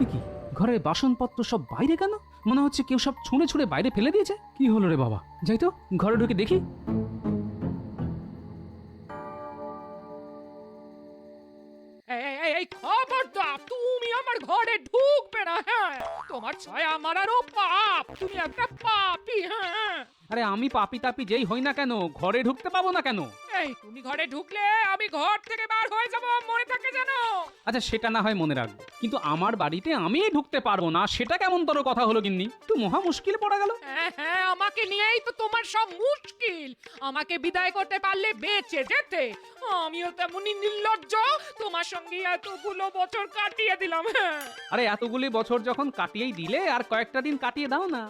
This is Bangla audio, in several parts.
এ কি, ঘরের বাসনপত্র সব বাইরে কেন? মনে হচ্ছে কেউ সব ছুঁড়ে ছুঁড়ে বাইরে ফেলে দিয়েছে। কি হলো রে বাবা, যাই তো ঘরে ঢুকে দেখি। এই খবরদার, তুমি আমার ঘরে ঢুকবে না। হ্যাঁ, তোমার ছায়া মারারও পাপ, তুমি একটা পাপী। হ্যাঁ, আরে আমি পাপি তাপি যেই হই না কেন, ঘরে ঢুকতে পাবো না কেন? এই তুমি ঘরে ঢুকলে আমি ঘর থেকে বার হয়ে যাব, মনে থাকে জানো? আচ্ছা সেটা না হয় মনে রাখবো, কিন্তু আমার বাড়িতে আমি ঢুকতে পারবো না, সেটা কেমন তোর কথা হলো গিন্নি? তুই মহা মুশকিল পড়া গেল। হ্যাঁ হ্যাঁ, আমাকে নিয়েই তো তোমার সব মুশকিল। আমাকে বিদায় করতে পারলে বেঁচে যেতে, আমিও তেমনই নির্লজ্জ, তোমার সঙ্গে এতগুলো বছর কাটিয়ে দিলাম। হ্যাঁ, আরে এতগুলি বছর যখন কাটিয়েই দিলে, আর কয়েকটা দিন কাটিয়ে দাও না।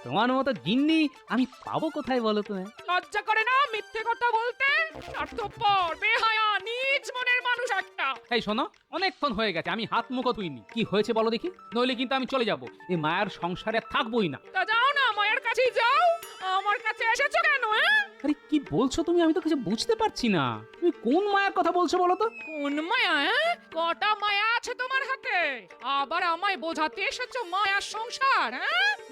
তোমার মতো গিন্নি আমি পাবো কোথায় বলো তো? লজ্জা করে না মিথ্যে কথা বলতে? স্বার্থপর, বেহায়া, নিজ মনের মানুষ একটা। এই শোনো, অনেকক্ষণ হয়ে গেছে, আমি হাত মুখো ধুইনি। কি হয়েছে বলো দেখি, নইলে কিন্তু আমি চলে যাব। এই মায়ের সংসারে থাকবোই না। তা যাও না, মায়ের কাছেই যাও। আমার কাছে এসেছো কেন? আরে কি বলছো তুমি? আমি তো কিছু বুঝতে পারছি না। তুমি কোন মায়ের কথা বলছো বলো তো? কোন মায়া? কটা মায়া আছে তোমার হাতে? আবার আমায় বোঝাতে এসেছো মায়ার সংসার?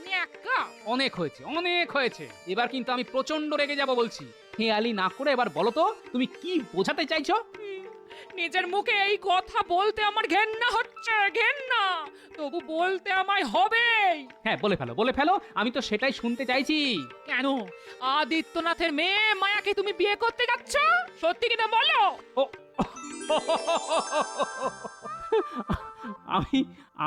ন্যাকা। অনেক হয়েছে, অনেক হয়েছে। এবার কিন্তু আমি প্রচন্ড রেগে যাব বলছি। হেয়ালি না করে এবার বলো তো, তুমি কি বোঝাতে চাইছো? নিজের মুখে এই কথা বলতে আমার ঘেন্না হচ্ছে, ঘেন্না। তবু বলতে আমায় হবেই। হ্যাঁ বলে ফেলো, বলে ফেলো, আমি তো সেটাই শুনতে চাইছি। কেন আদিত্যনাথের মেয়ে মায়াকে তুমি বিয়ে করতে যাচ্ছ? সত্যি কিনা বলো। ও আমি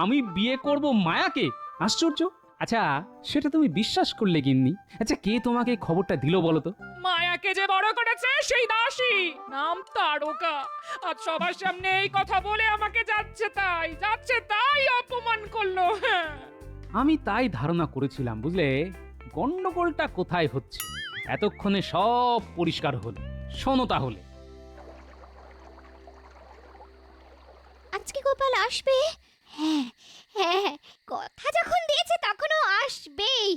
আমি বিয়ে করব মায়াকে? আশ্চর্য। আচ্ছা সেটা তুমি বিশ্বাস করলে গিন্নি? আচ্ছা কে তোমাকে এই খবরটা দিল বলো তো? মায়াকে যে বড় করেছে সেই দাসী, নাম তারকা। আজ সবার সামনে এই কথা বলে আমাকে যাচ্ছে তাই অপমান করলো। হ্যাঁ, আমি তাই ধারণা করেছিলাম, বুঝলে গন্ডগোলটা কোথায় হচ্ছে। এতক্ষণে সব পরিষ্কার হলো। শোনো তাহলে। আজকে গোপাল আসবে? হ্যাঁ হ্যাঁ, কথা যখন দিয়েছে তখনও আসবেই।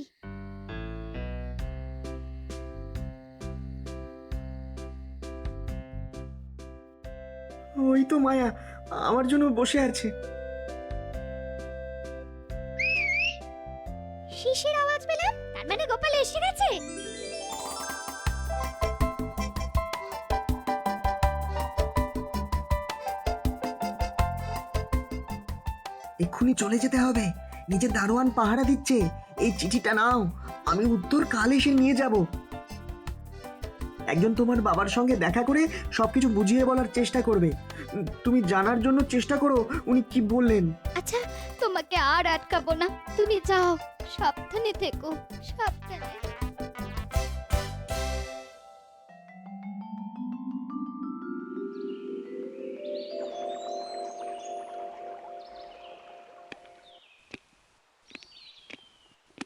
ওই তো মায়া আমার জন্য বসে আছে। শিশির আওয়াজ পেলাম, তার মানে গোপাল এসে গেছে। এক্ষুনি চলে যেতে হবে, নিজের দারোয়ান পাহারা দিচ্ছে। এই চিঠিটা নাও, আমি উত্তর কাল এসে নিয়ে যাব। একজন তোমার বাবার সঙ্গে দেখা করে সবকিছু বুঝিয়ে বলার চেষ্টা করবে। তুমি জানার জন্য চেষ্টা করো উনি কি বললেন। আচ্ছা, তোমাকে আর আটকাবো না, তুমি যাও, সাবধানে থেকো, সাবধানে।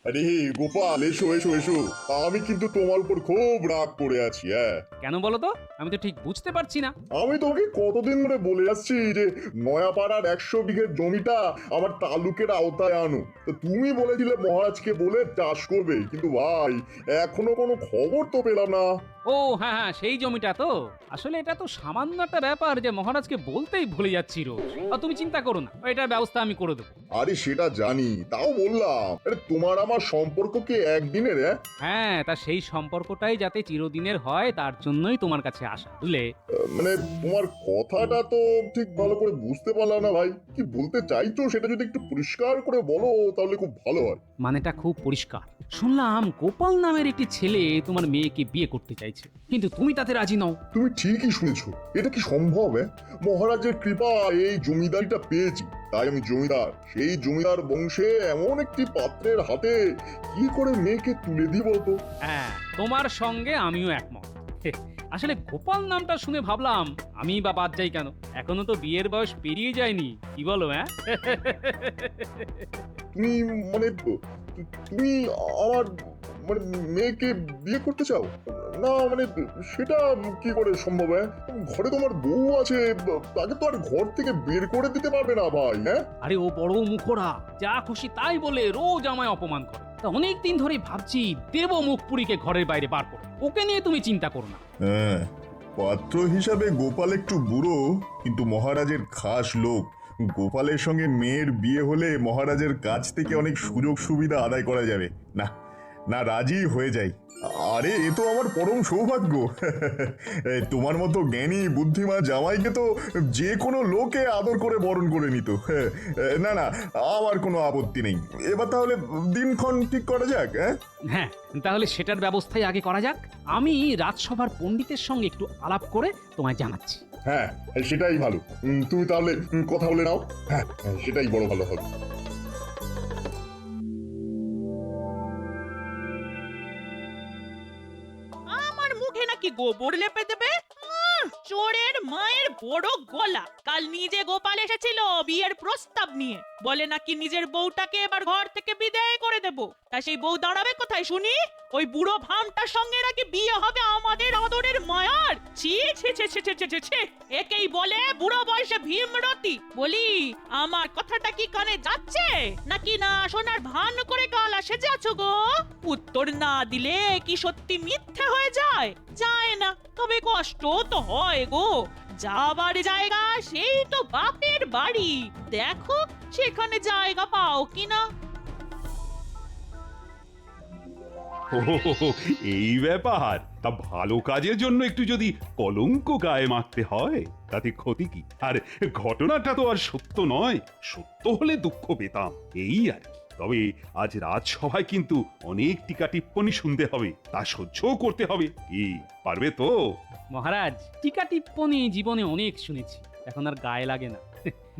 আরে গোপাল, এসো এসো এসো। আমি কিন্তু তোমার উপর খুব রাগ করে আছি। কেন বলো তো? আমি তো ঠিক বুঝতে পারছি না। আমি তোকে কতদিন ধরে বলে আসছি যে নয়াপাড়ার 100 বিঘের জমিটা আমার তালুকের আওতায় আনো। তো তুমি বলেছিলে মহারাজকে বলে চাষ করবে, কিন্তু ভাই এখনো কোনো খবর তো পেলাম না। ও হ্যাঁ হ্যাঁ, সেই জমিটা তো। আসলে এটা তো সামান্য একটা ব্যাপার যে মহারাজকে বলতেই ভুলে যাচ্ছি রোজ। আর তুমি চিন্তা করো না, এটার ব্যবস্থা আমি করে দেবো। আরে সেটা জানি, তাও বললাম আরে তোমার আমার সম্পর্ক কি একদিনের? হ্যাঁ, তা সেই সম্পর্কটাই যাতে চিরদিনের হয় তার জন্যই তোমার কাছে আসা, বুঝলে? মানে তোমার কথাটা তো ঠিক ভালো করে বুঝতে পারলাম না ভাই। কি বলতে চাইছো সেটা যদি একটু পরিষ্কার করে বলো তাহলে খুব ভালো হয়। মানেটা খুব পরিষ্কার। শুনলাম গোপাল নামের একটি ছেলে তোমার মেয়েকে বিয়ে করতে চাইছে, কিন্তু তুমি তাতে রাজি নও। তুমি ঠিকই শুনেছো, এটা কি সম্ভব? মহারাজের কৃপা এই জমিদারিটা পেয়েছি, তাই আমি জমিদার। সেই জমিদার বংশে এমন একটি পাত্রের হাতে কি করে মেয়েকে তুলে দিব তো? হ্যাঁ, তোমার সঙ্গে আমিও একমত। আসলে গোপাল নামটা শুনে ভাবলাম আমি বা বাদ যাই কেন, এখনো তো বিয়ের বয়স পেরিয়ে যায়নি। কি বলো? তুমি মানে তুমি আমার মানে মেয়েকে বিয়ে করতে চাও? না মানে সেটা কি করে সম্ভব? ঘরে তোমার বউ আছে, তাকে তো আর ঘর থেকে বের করে দিতে পারবে না ভাই। আরে ও বড় মুখরা, যা খুশি তাই বলে রোজ আমায় অপমান করে। তা অনেক দিন ধরেই ভাবছি দেব মুখপুরীকে ঘরের বাইরে বার করে। ওকে নিয়ে তুমি চিন্তা করো না। পাত্র হিসাবে গোপাল একটু বুড়ো, কিন্তু মহারাজের খাস লোক। গোপালের সঙ্গে মেয়ের বিয়ে হলে মহারাজের কাছ থেকে অনেক সুযোগ সুবিধা আদায় করা যাবে। না না, রাজি হয়ে যাই। আরে এ তো আমার পরম সৌভাগ্য। তোমার মতো জ্ঞানী বুদ্ধিমান জামাইকে তো যে কোনো লোকে আদর করে বরণ করে নিত। না না, আমার কোনো আপত্তি নেই। এবার তাহলে দিনক্ষণ ঠিক করা যাক। হ্যাঁ, তাহলে সেটার ব্যবস্থাই আগে করা যাক। আমি রাজসভার পণ্ডিতের সঙ্গে একটু আলাপ করে তোমায় জানাচ্ছি। হ্যাঁ, সেটাই ভালো। তুমি তাহলে কথা বলে নাও। হ্যাঁ, সেটাই বড় ভালো হবে। আমার মুখে নাকি গোবর লেপে দেবে? চোরের মায়ের বড় গলা। কাল নিজে গোপাল এসেছিল বিয়ের প্রস্তাব নিয়ে, বলে নাকি নিজের বউটাকে এবার ঘর থেকে বিদায় করে দেব। তা সেই বউ দাঁড়াবে কোথায় শুনি? ওই বুড়ো ভামটার সঙ্গে নাকি বিয়ে হবে আমাদের আদরের মায়ার। ছি ছি ছি ছি ছি ছি ছি, একেই বলে বুড়ো বয়সে ভীমরতি। বলি, আমার কথাটা কি কানে যাচ্ছে নাকি না শোনার ভান করে গাল আসে যাচ্ছ গো? উত্তর না দিলে কি সত্যি মিথ্যে হয়ে যায়? যায় না, তবে কষ্ট তো হয় গো। যাবার জায়গা সেই তো বাপের বাড়ি, দেখো সেখানে জায়গা পাও কিনা। ও, এই ব্যাপার। তা ভালো কাজের জন্য একটু যদি কলঙ্ক গায়ে মাখতে হয় তাতে ক্ষতি কি? আর ঘটনাটা তো আর সত্য নয়, সত্য হলে দুঃখ পেতাম, এই আর কি। তবে আজ রাজসভায় কিন্তু অনেক টিকা টিপ্পনি শুনতে হবে, তা সহ্যও করতে হবে। কি পারবে তো? মহারাজ, টিকা টিপ্পনি জীবনে অনেক শুনেছি, এখন আর গায়ে লাগে না।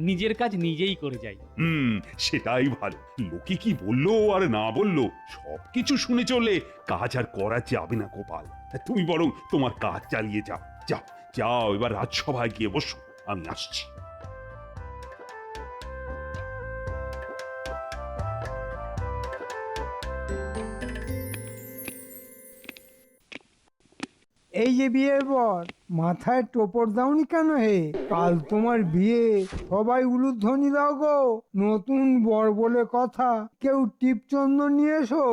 নিজের কাজ নিজেই করে যাই। সেটাই ভালো। লোকে কি বললো আর না বললো সবকিছু শুনে চললে কাজ আর করা যাবে না গোপাল। তুমি বরং তোমার কাজ চালিয়ে যাও। যাও যাও, এবার রাজসভায় গিয়ে বসো, আমি আসছি। এই যে বিয়ের পর মাথায় টোপর দাওনি কেন হে? কাল তোমার বিয়ে, সবাই উলুধ্বনি দাও গো। নতুন বর বলে কথা, কেউ টিপচন্দন নিয়ে এসো।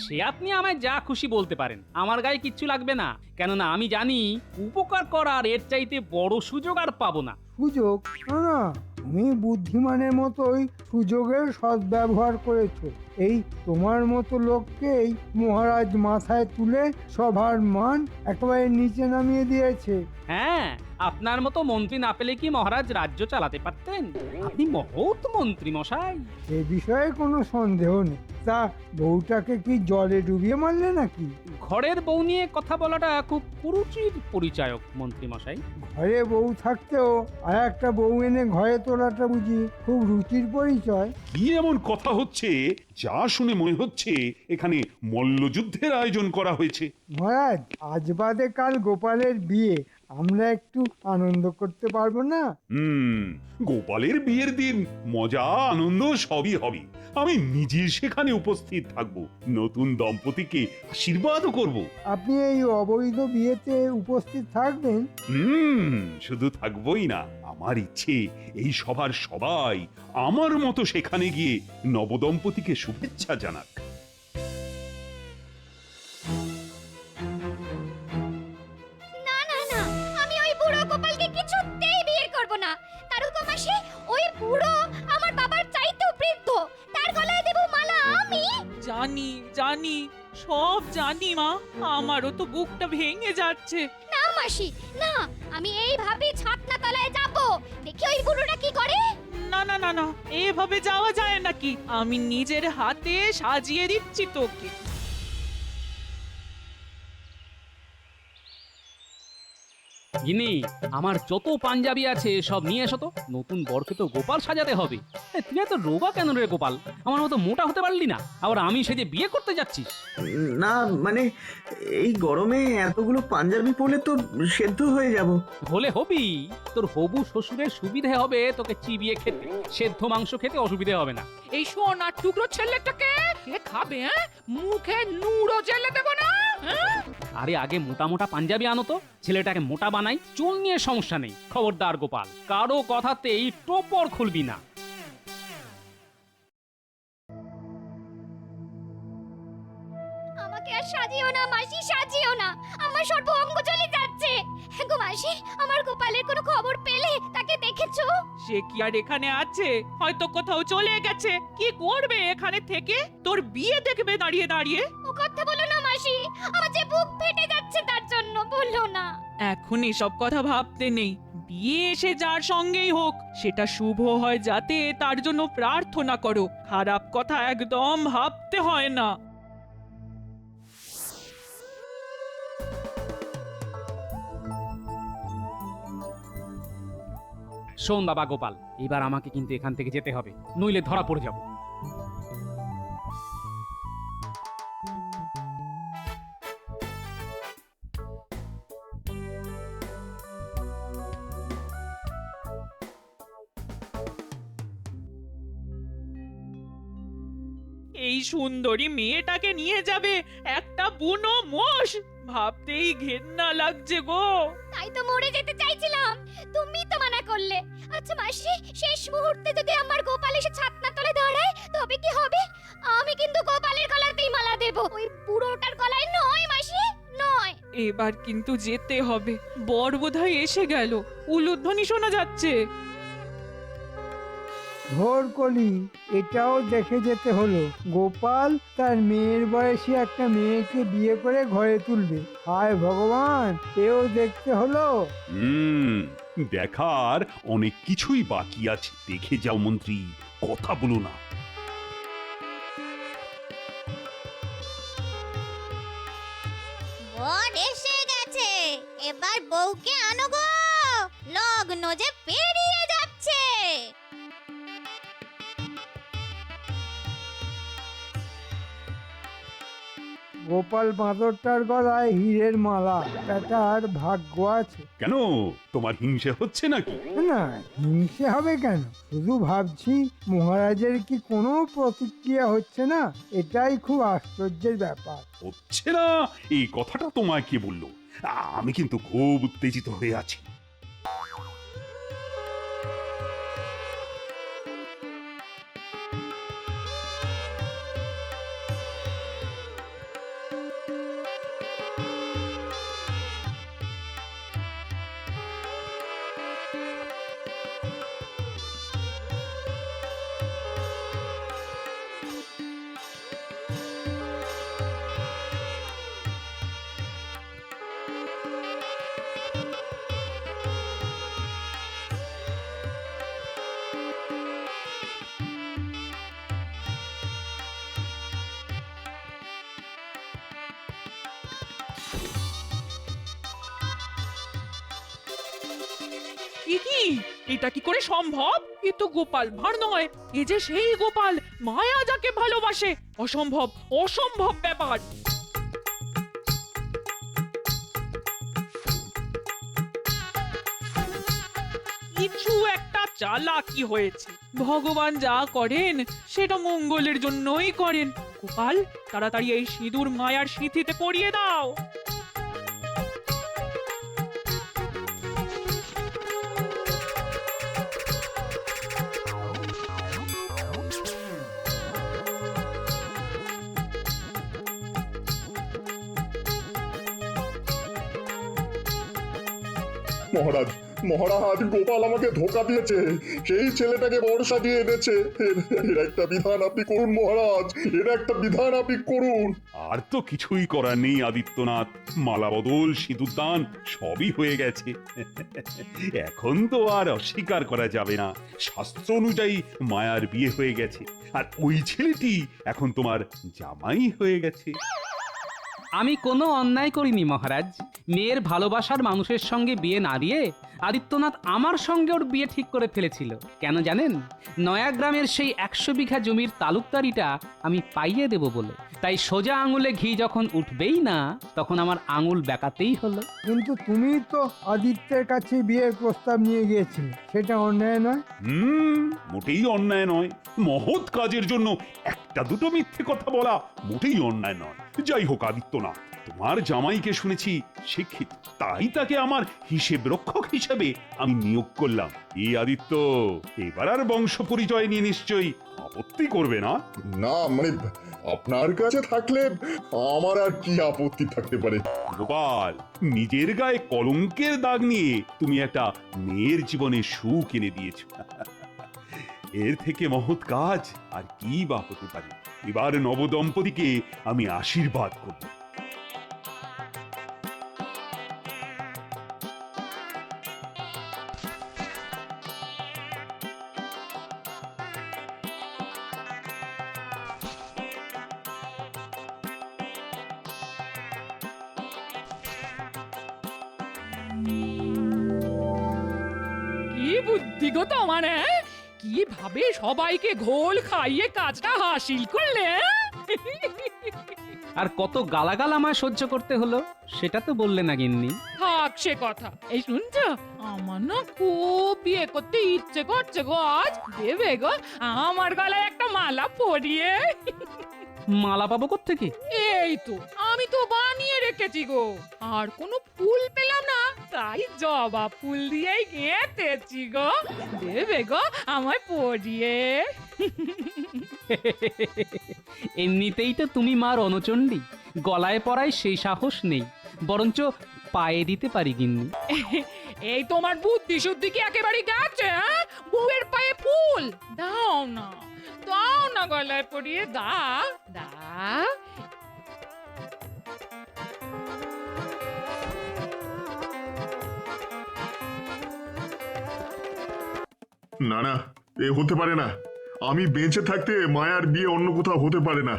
সে আপনি আমায় যা খুশি বলতে পারেন, আমার গায়ে কিচ্ছু লাগবে না। কেননা আমি জানি উপকার করার এর চাইতে বড় সুযোগ আর পাবো না। সুযোগ? না না, তুমি বুদ্ধিমানের মতোই সুযোগের সদ্ব্যবহার করেছো। এই তোমার মতো লোককেই মহারাজ মাথায় তুলে সবার মান একেবারে নিচে নামিয়ে দিয়েছে। হ্যাঁ, আপনার মতো মন্ত্রী না পেলে কি মহারাজ রাজ্য চালাতে পারতেন? আপনি মহৎ মন্ত্রী মশাই। এ বিষয়ে কোনো সন্দেহ নেই। তা বউটাকে কি জলে ডুবিয়ে মারলে নাকি? ঘরের বউ নিয়ে কথা বলাটা খুব কুরুচির পরিচায়ক মন্ত্রী মশাই। ঘরে বউ থাকতেও আর একটা বউ এনে ঘরে তোলাটা বুঝি খুব রুচির পরিচয়? কি এমন কথা হচ্ছে যা শুনে মনে হচ্ছে এখানে মল্লযুদ্ধের আয়োজন করা হয়েছে? মহারাজ, আজ বাদে কাল গোপালের বিয়ে, আমরা একটু আনন্দ করতে পারবো না? গোপালের বিয়ের দিন মজা আনন্দ সবই হবে। আমি নিজে সেখানে উপস্থিত থাকব, নতুন দম্পতিকে আশীর্বাদও করব। আপনি এই অবৈধ বিয়েতে উপস্থিত থাকবেন? শুধু থাকবই না, আমার ইচ্ছে এই সভার সবাই আমার মতো সেখানে গিয়ে নবদম্পতিকে শুভেচ্ছা জানাক। না না না, আমি ওই বুড়ো গোপালকে কিছুতেই বিয়ে করব না। তারকো মাসি, ওই বুড়ো আমার বাবার চাইতেও বৃদ্ধ, তার গলায় দেব মালা আমি। জানি জানি, সব জানি মা, আমারও তো বুকটা ভেঙে যাচ্ছে। না মাসি, না, আমি এইভাবে ছাতনা তলায় যাব, দেখি ওই বুড়োটা কি করে। না না না না, এভাবে যাওয়া যায় নাকি? আমি নিজের হাতে সাজিয়ে দিচ্ছি তোকে। গিনি, আমার যত পাঞ্জাবি আছে সব নিয়ে এসো তো। নতুন বরকে তো গোপাল সাজাতে হবে। তুই এত রোগা কেন রে গোপাল? আমার মতো মোটা হতে পারলি না, আবার আমি সেজে বিয়ে করতে যাচ্ছিস? না মানে, এই গরমে এতগুলো পাঞ্জাবি পরলে তো সেদ্ধ হয়ে যাব। হলে হবি, তোর হবু শ্বশুরের সুবিধে হবে তোকে চিবিয়ে খেতে, সেদ্ধ মাংস খেতে অসুবিধে হবে না। এই সোনার টুকরো ছেলেটাকে কে খাবে? হ্যাঁ, মুখে নুড়ো জেলে দেবো না? হ্যাঁ? আরে আগে মোটা মোটা পাঞ্জাবি আনো তো, ছেলেটাকে মোটা বানাই। চুল নিয়ে সমস্যা নেই, খবরদার গোপাল, কারো কথাতেই টোপর খুলবি না। আমাকে আর সাজিও না মাসি, সাজিও না, আমার সর্ব অঙ্গ জ্বলে যাচ্ছে। গো মাসি, আমার গোপালের কোনো খবর পেলে? তাকে দেখেছো? সে কি আর এখানে আছে? হয়তো কোথাও চলে গেছে। কি করবে এখানে থেকে? তোর বিয়ে দেখবে দাঁড়িয়ে দাঁড়িয়ে। ও কথা বলো না মাসি, আমার যে বুক ফেটে যাচ্ছে তার জন্য বললো না। এখন এসব কথা ভাবতে নেই। বিয়ে এসে যার সঙ্গেই হোক, সেটা শুভ হয় যাতে তার জন্য প্রার্থনা করো। খারাপ কথা একদম ভাবতে হয় না। শোন বাবা গোপাল, এবার আমাকে কিন্তু এখান থেকে যেতে হবে, নইলে ধরা পড়ে যাব। এই সুন্দরী মেয়েটাকে নিয়ে যাবে একটা বুনো মোষ, ভাবতেই ঘেন্না লাগছে গো। তাই তো মরে যেতে চাইছিলাম, তুমি তো মানা করলে। আচ্ছা মাসি, শেষ মুহূর্তে যদি আমার গোপাল এসে ছাতনার তলে দাঁড়ায় তবে কি হবে? আমি কিন্তু গোপালের গলাতেই মালা দেব, ওই বুড়োটার গলায় নয় মাসি, নয়। এবার কিন্তু যেতে হবে। বর বোধহয় এসে গেল, উলুধ্বনি শোনা যাচ্ছে। ভোর কলি, এটাও দেখে যেতে হলো। গোপাল তার মেয়ের বয়সী একটা মেয়েকে বিয়ে করে ঘরে তুলবে। হায় ভগবান, এও দেখতে হলো। দেখার অনেক কিছুই বাকি আছে। দেখে যাও মন্ত্রী, কথা বলো না। বর এসে গেছে, এবার বউকে আনো গো, লগ্ন যে পেরিয়ে যাচ্ছে। গোপাল বাঁদরটার গলায় হীরের মালা, বেটার ভাগ্য আছে। কেন, তোমার হিংসে হচ্ছে নাকি? না, হিংসে হবে কেন? শুধু ভাবছি মহারাজের কি কোনো প্রতিক্রিয়া হচ্ছে না, এটাই খুব আশ্চর্যের ব্যাপার। হচ্ছে না এই কথাটা তোমায় কে বললো? আমি কিন্তু খুব উত্তেজিত হয়ে আছি। কি এটা কি করে সম্ভব? এ তো গোপাল ভাঁড় নয়, এ যে সেই গোপাল মায়া যাকে ভালোবাসে। অসম্ভব, অসম্ভব ব্যাপার। কিছু একটা চালাকি হয়েছে। ভগবান যা করেন সেটা মঙ্গলের জন্যই করেন। গোপাল, তাড়াতাড়ি এই সিঁদুর মায়ার সিঁথিতে পরিয়ে দাও। মহারাজ, মহারাজ, গোপাল আমাকে ধোকা দিয়েছে। সেই ছেলেটাকে বর সাজিয়ে এনেছে। এর একটা বিধান আপনি করুন মহারাজ, এর একটা বিধান আপনি করুন। আর তো কিছুই করার নেই আদিত্যনাথ। মালা বদল, সিঁদুর দান সবই হয়ে গেছে। এখন তো আর অস্বীকার করা যাবে না, শাস্ত্র অনুযায়ী মায়ার বিয়ে হয়ে গেছে, আর ওই ছেলেটি এখন তোমার জামাই হয়ে গেছে। আমি কোনো অন্যায় করিনি মহারাজ। মেয়ের ভালোবাসার মানুষের সঙ্গে বিয়ে না দিয়ে আদিত্যনাথ আমার সঙ্গে ওর বিয়ে ঠিক করে ফেলেছিল। কেন জানেন? নয়াগ্রামের সেই 100 বিঘা জমির তালুকদারিটা আমি পাইয়ে দেব বলে। তাই সোজা আঙুলে ঘি যখন উঠবেই না, তখন আমার আঙুল বেঁকাতেই হলো। কিন্তু তুমি তো আদিত্যের কাছে বিয়ের প্রস্তাব নিয়ে গিয়েছিলে, সেটা অন্যায় নয়? মোটেই অন্যায় নয়। মহৎ কাজের জন্য একটা দুটো মিথ্যে কথা বলা মোটেই অন্যায় নয়। যাই হোক আদিত্যনাথ, তোমার জামাইকে শুনেছি শিক্ষিত, তাই তাকে আমার হিসেব রক্ষক হিসেবে আমি নিয়োগ করলাম। এই আদিত্য, এবার আর বংশ পরিচয় নিয়ে নিশ্চয়ই আপত্তি করবে না? না মানে আপনার কাছে থাকলে আমার আর কি আপত্তি থাকতে পারে? গোপাল, নিজের গায়ে কলঙ্কের দাগ নিয়ে তুমি একটা মেয়ের জীবনে সুখ এনে দিয়েছ। এর থেকে মহৎ কাজ আর কি বা হতে পারে? এবার নবদম্পতিকে আমি আশীর্বাদ করব। কি বুদ্ধি গো তোমার, হ্যাঁ? কিভাবে সবাইকে ঘোল খাইয়ে কাজটা হাসিল করলে, হ্যাঁ? আর কত গালাগাল আমায় সহ্য করতে হলো সেটা তো বললে না গিন্নি। থাক সে কথা। এই শুনছো, আমার না খুব বিয়ে করতে ইচ্ছে করছে গো। আজ দেবে গো আমার গলায় একটা মালা পরিয়ে। মালা পাবো কোত্থেকে? এই তো আমি তো বানিয়ে রেখেছি গো, আর কোনো ফুল পেলাম না, তাই জবা ফুল দিয়েই গেঁথেছি গো। দেবে গো আমায় পরিয়ে। এমনিতেই তো তুমি মার অনচণ্ডী, গলায় পরায় সেই সাহস নেই, বরঞ্চ পায়ে দিতে পারি গিন্নি। এই তোমার বুদ্ধি শুদ্ধি কি একেবারে গেছে, হ্যাঁ? বউয়ের পায়ে ফুল দাও না, দাও না, গলায় পরিয়ে দাও, দাও। না না, এ হতে পারে না। আমি বেঁচে থাকতে মায়ার বিয়ে অন্য কোথাও হতে পারে না।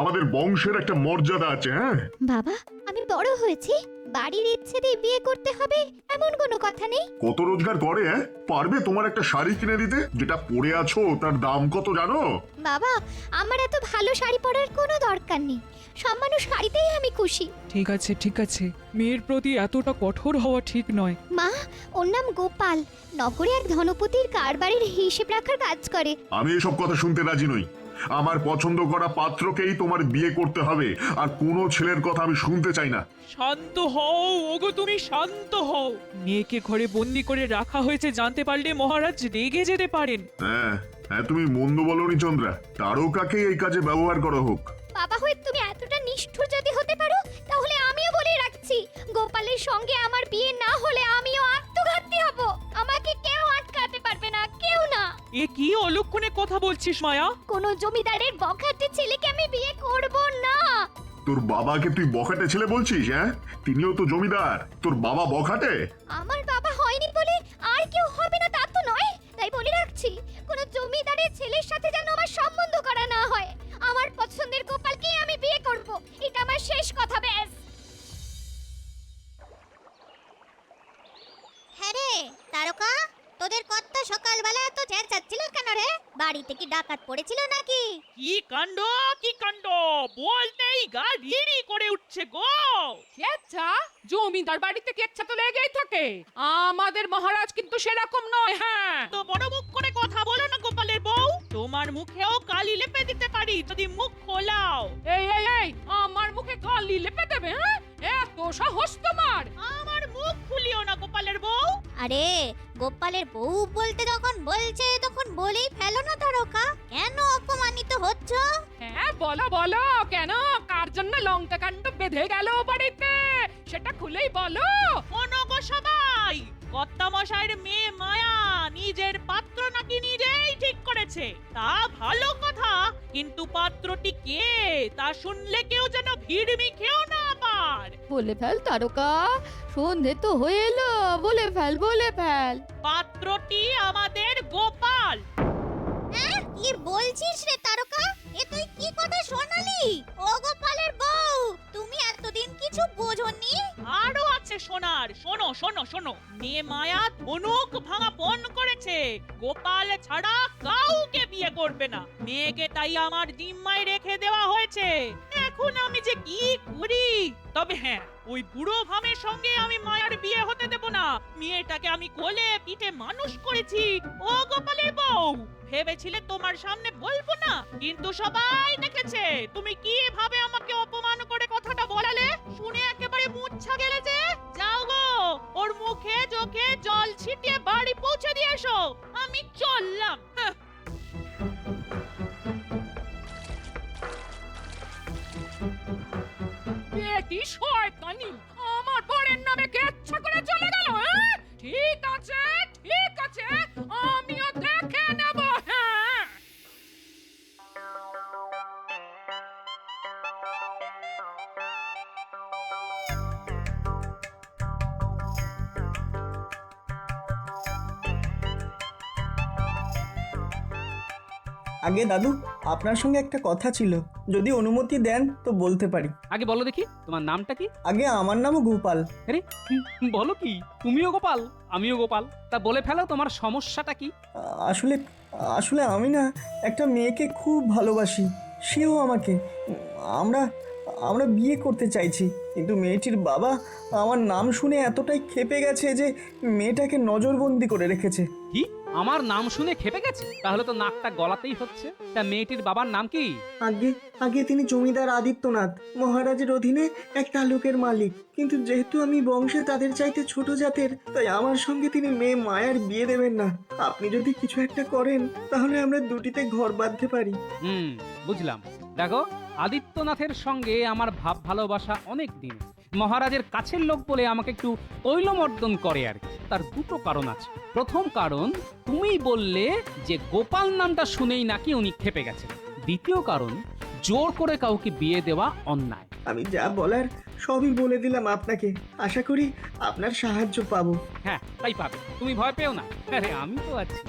আমাদের বংশের একটা মর্যাদা আছে। হ্যাঁ বাবা, আমি বড় হয়েছি, বাড়ির ইচ্ছেতেই বিয়ে করতে হবে এমন কোনো কথা নেই। কত রোজগার করে? পারবে তোমার একটা শাড়ি কিনে দিতে? যেটা পরে আছো তার দাম কত জানো? বাবা, আমার এত ভালো শাড়ি পরার কোনো দরকার নেই, সামান্য শাড়িতেই আমি খুশি। ঠিক আছে ঠিক আছে, মেয়ের প্রতি এতটা কঠোর হওয়া ঠিক নয়। মা, ওর নাম গোপাল, নগরে এক ধনপতির কারবারের হিসেব রাখার কাজ করে। আমি এসব কথা শুনতে রাজি নই। আমার পছন্দ করা পাত্রকেই তোমার বিয়ে করতে হবে, আর কোনো ছেলের কথা আমি শুনতে চাই না। শান্ত হও ওগো, তুমি শান্ত হও। মেয়েকে ঘরে বন্দি করে রাখা হয়েছে জানতে পারলে মহারাজ রেগে যেতে পারেন। হ্যাঁ হ্যাঁ, তুমি মন্দ বলনি চন্দ্রা, তারকাকে এই কাজে ব্যবহার করা হোক। বাবা হয়ে তুমি এতটা নিষ্ঠুর যদি হতে পারো, তাহলে আমিও বলে রাখছি, গোপালের সঙ্গে আমার বিয়ে না হলে আমিও আত্মঘাতী হব। আমাকে কেউ আটকাতে পারবে না, কেউ না। এ কি অলক্ষণে কথা বলছিস মায়া? কোন জমিদারের বখাটে ছেলেকে আমি বিয়ে করব না। তোর বাবাকে তুই বখাটে ছেলে বলছিস? হ্যাঁ, তিনিও তো জমিদার। তোর বাবা বখাটে? আমার বাবা হয়নি বলে আর কেউ হবে না তা তো নয়, তাই বলে রাখছি, কোন জমিদারের ছেলের সাথে যেন আমার সম্বন্ধ করা না হয়। আমার পছন্দের গোপালকেই আমি বিয়ে করব, এটা আমার শেষ কথা, ব্যাস। হ্যাঁ রে তারকা, তোদের কর্তা সকালবেলা এত চেঁচাচ্ছিল কেন রে? বাড়িতে কি ডাকাত পড়েছিল নাকি? কি কাণ্ড কি কাণ্ড, বলতেই গা রিরি করে উঠছে গো। কেচ্ছা, জমিদার বাড়িতে কেচ্ছা তো লেগেই থাকে। আমাদের মহারাজ কিন্তু সেরকম নয়, হ্যাঁ। তো বড় মুখ করে কথা বলো না গোপালের বউ, তোমার মুখেও কালি লেপে দিতে পারি যদি মুখ খোলাও। এই এই এই, আমার মুখে কালি লেপে দেবে, হ্যাঁ? এত সাহস তোমার? আমার মুখ খুলিও না গোপালের বউ। আরে, গোপালের বউ বলতে যখন বলছে তখন বলেই ফেলো না তারকা, কেন অপমানিত হচ্ছ? হ্যাঁ বলো বলো, কেন কার জন্য লঙ্কা কাণ্ড বেঁধে গেল বাড়িতে, সেটা খুলেই বলো। শোনো গো সবাই, কর্তা মশাইয়ের মেয়ে মায়া নিজের পাত্র নাকি নিজেই ঠিক করেছে, তা ভালো কথা, কিন্তু পাত্রটি কে তা শুনলে কেউ যেন ভিড়মি খেও না আবার। বলে ফেল তারকা, সন্ধে তো হয়ে এলো, বলে ফেল বলে ফেল। পাত্রটি আমাদের গোপাল। কি বলছিস রে তারকা? এ তুই কি কথা শোনালি? ও গোপালের বউ, তুমি এতদিন কিছু বোঝোনি? আরো আছে শোনার, শোনো শোনো শোনো। মেয়ে মায়া ধনুক ভাঙা পণ করেছে, গোপাল ছাড়া কাউকে বিয়ে করবে না। মেয়েকে তাই আমার জিম্মায় রেখে দেওয়া হয়েছে। এখন আমি যে কি করি? তবে হ্যাঁ, ওই বুড়ো ভামের সঙ্গে আমি মায়ার বিয়ে হতে দেব না। মেয়েটাকে আমি কোলে পিঠে মানুষ করেছি। ও গোপালের বউ, ভেবেছিলে তোমার সামনে বলবো না, কিন্তু সবাই দেখেছে তুমি কিভাবে আমাকে অপমান করে কথাটা বলালে। শুনে একেবারে মুচ্ছা গেলে যে। যাও গো, ওর মুখে চোখে জল ছিটিয়ে বাড়ি পৌঁছে দিয়ে এসো। আমি চললাম। কি শয়তানি! আমার বরের নামে কেচ্ছা করে চলে গেল, হ্যাঁ? ঠিক আছে, ঠিক আছে, আমিও দেখে নেব, হ্যাঁ। আগে দাদু, আপনার সঙ্গে একটা কথা ছিল, যদি অনুমতি দেন তো বলতে পারি। আগে বলো দেখি তোমার নামটা কি? আগে আমার নামও গোপাল। আরে বলো কি, তুমিও গোপাল আমিও গোপাল, তা বলে ফেলো তোমার সমস্যাটা কি? আসলে আসলে আমি না একটা মেয়েকে খুব ভালোবাসি, সেও আমাকে। আমরা আমরা বিয়ে করতে চাইছি, কিন্তু মেয়েটির বাবা আমার নাম শুনে এতটাই ক্ষেপে গেছে যে মেয়েটাকে নজরবন্দি করে রেখেছে। কি, আমার নাম শুনে খেপে গেছে? তাহলে তো নাকটা গলাতেই হচ্ছে। তা মেয়েটির বাবার নাম কি? আগে আগে তিনি জমিদার আদিত্যনাথ, মহারাজের অধীনে এক তালুকের মালিক, কিন্তু যেহেতু আমি বংশে তাদের চাইতে ছোট জাতের, তাই আমার সঙ্গে তিনি মেয়ে মায়ার বিয়ে দেবেন না। আপনি যদি কিছু একটা করেন তাহলে আমরা দুটিতে ঘর বাঁধতে পারি। বুঝলাম। দেখো, আদিত্যনাথের সঙ্গে আমার ভাব ভালোবাসা অনেক দিন। মহারাজের কাছের লোক বলে আমাকে একটু তৈলমর্দন করে আর কি। তার দুটো কারণ আছে। প্রথম কারণ, তুমি বললে যে গোপাল নামটা শুনেই নাকি উনি খেপে গেছেন। দ্বিতীয় কারণ, জোর করে কাউকে বিয়ে দেওয়া অন্যায়। আমি যা বলার সবই বলে দিলাম আপনাকে, আশা করি আপনার সাহায্য পাবো। হ্যাঁ, তাই পাবে, তুমি ভয় পেও না। আরে আমি তো আছি।